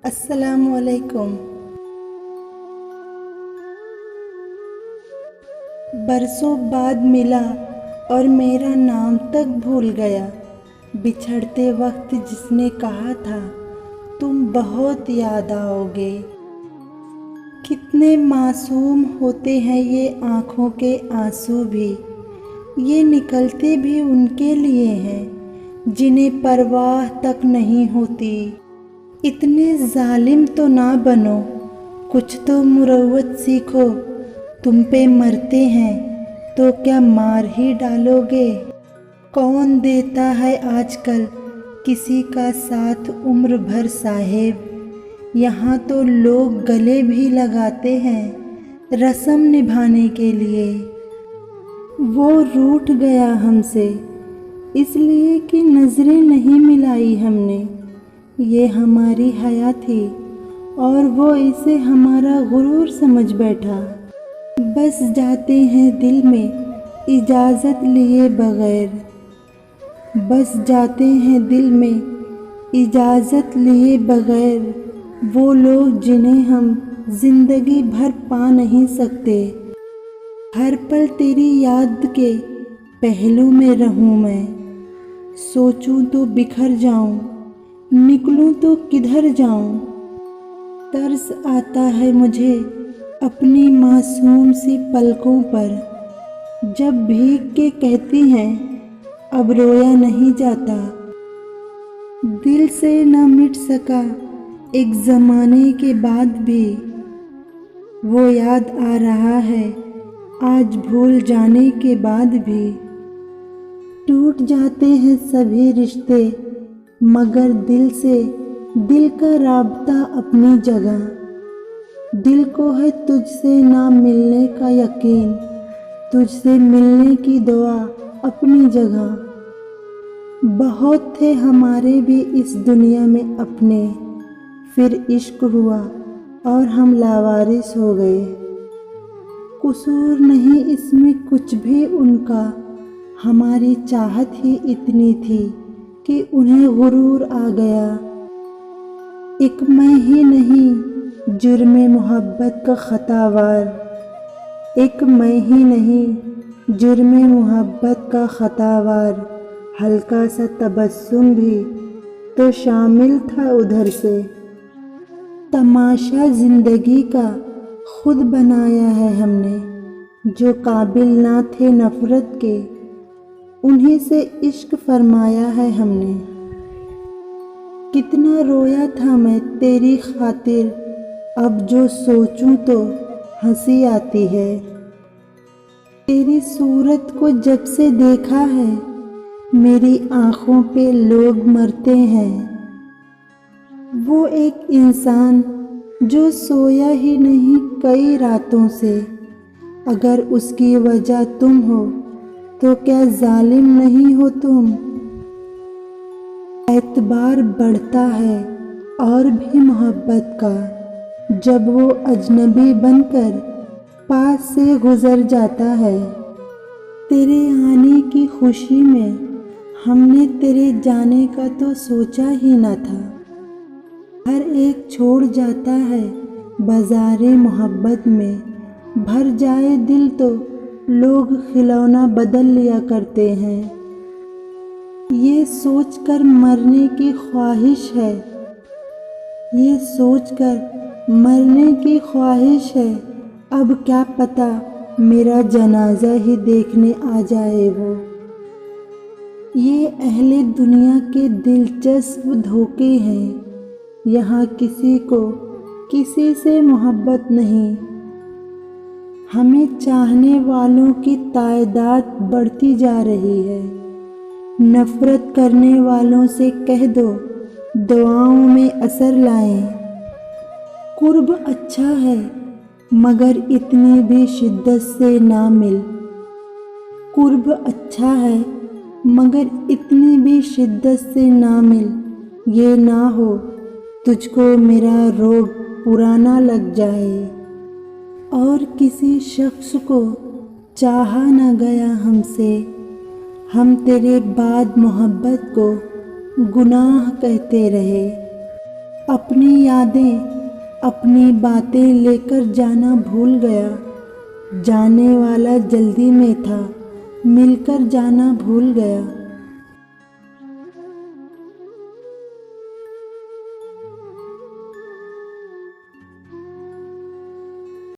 अस्सलामुअलैकुम। बरसों बाद मिला और मेरा नाम तक भूल गया। बिछड़ते वक्त जिसने कहा था तुम बहुत याद आओगे। कितने मासूम होते हैं ये आँखों के आंसू भी, ये निकलते भी उनके लिए हैं जिन्हें परवाह तक नहीं होती। इतने जालिम तो ना बनो, कुछ तो मुरव्वत सीखो। तुम पे मरते हैं तो क्या मार ही डालोगे। कौन देता है आजकल किसी का साथ उम्र भर साहेब। यहाँ तो लोग गले भी लगाते हैं रस्म निभाने के लिए। वो रूठ गया हमसे इसलिए कि नज़रें नहीं मिलाई हमने। ये हमारी हया थी और वो इसे हमारा गुरूर समझ बैठा। बस जाते हैं दिल में इजाज़त लिए बग़ैर, बस जाते हैं दिल में इजाज़त लिए बग़ैर। वो लोग जिन्हें हम ज़िंदगी भर पा नहीं सकते। हर पल तेरी याद के पहलू में रहूं मैं। सोचूं तो बिखर जाऊं, निकलूं तो किधर जाऊं। तरस आता है मुझे अपनी मासूम सी पलकों पर, जब भीग के कहती हैं अब रोया नहीं जाता। दिल से न मिट सका एक ज़माने के बाद भी, वो याद आ रहा है आज भूल जाने के बाद भी। टूट जाते हैं सभी रिश्ते मगर दिल से दिल का राब्ता अपनी जगह। दिल को है तुझसे ना मिलने का यकीन, तुझसे मिलने की दुआ अपनी जगह। बहुत थे हमारे भी इस दुनिया में अपने, फिर इश्क हुआ और हम लावारिस हो गए। कसूर नहीं इसमें कुछ भी उनका, हमारी चाहत ही इतनी थी कि उन्हें गुरूर आ गया। एक मैं ही नहीं जुर्मे मोहब्बत का खतावार, एक मैं ही नहीं जुर्मे मोहब्बत का खतावार। हल्का सा तबस्सुम भी तो शामिल था उधर से। तमाशा ज़िंदगी का खुद बनाया है हमने, जो काबिल ना थे नफ़रत के उन्हीं से इश्क फरमाया है हमने। कितना रोया था मैं तेरी खातिर, अब जो सोचूं तो हंसी आती है। तेरी सूरत को जब से देखा है मेरी आँखों पे लोग मरते हैं। वो एक इंसान जो सोया ही नहीं कई रातों से, अगर उसकी वजह तुम हो तो क्या जालिम नहीं हो तुम। एतबार बढ़ता है और भी मोहब्बत का, जब वो अजनबी बनकर पास से गुज़र जाता है। तेरे आने की खुशी में हमने तेरे जाने का तो सोचा ही न था। हर एक छोड़ जाता है बाज़ारे मोहब्बत में, भर जाए दिल तो लोग खिलौना बदल लिया करते हैं। ये सोचकर मरने की ख्वाहिश है, ये सोचकर मरने की ख्वाहिश है। अब क्या पता मेरा जनाजा ही देखने आ जाए वो। ये अहले दुनिया के दिलचस्प धोखे हैं, यहाँ किसी को किसी से मोहब्बत नहीं। हमें चाहने वालों की तादाद बढ़ती जा रही है। नफ़रत करने वालों से कह दो दुआओं में असर लाएं। कुर्ब अच्छा है मगर इतनी भी शिद्दत से ना मिल। कुर्ब अच्छा है मगर इतनी भी शिद्दत से ना मिल। ये ना हो तुझको मेरा रोग पुराना लग जाए और किसी शख्स को चाहा ना गया हमसे। हम तेरे बाद मोहब्बत को गुनाह कहते रहे। अपनी यादें, अपनी बातें लेकर जाना भूल गया। जाने वाला जल्दी में था, मिलकर जाना भूल गया।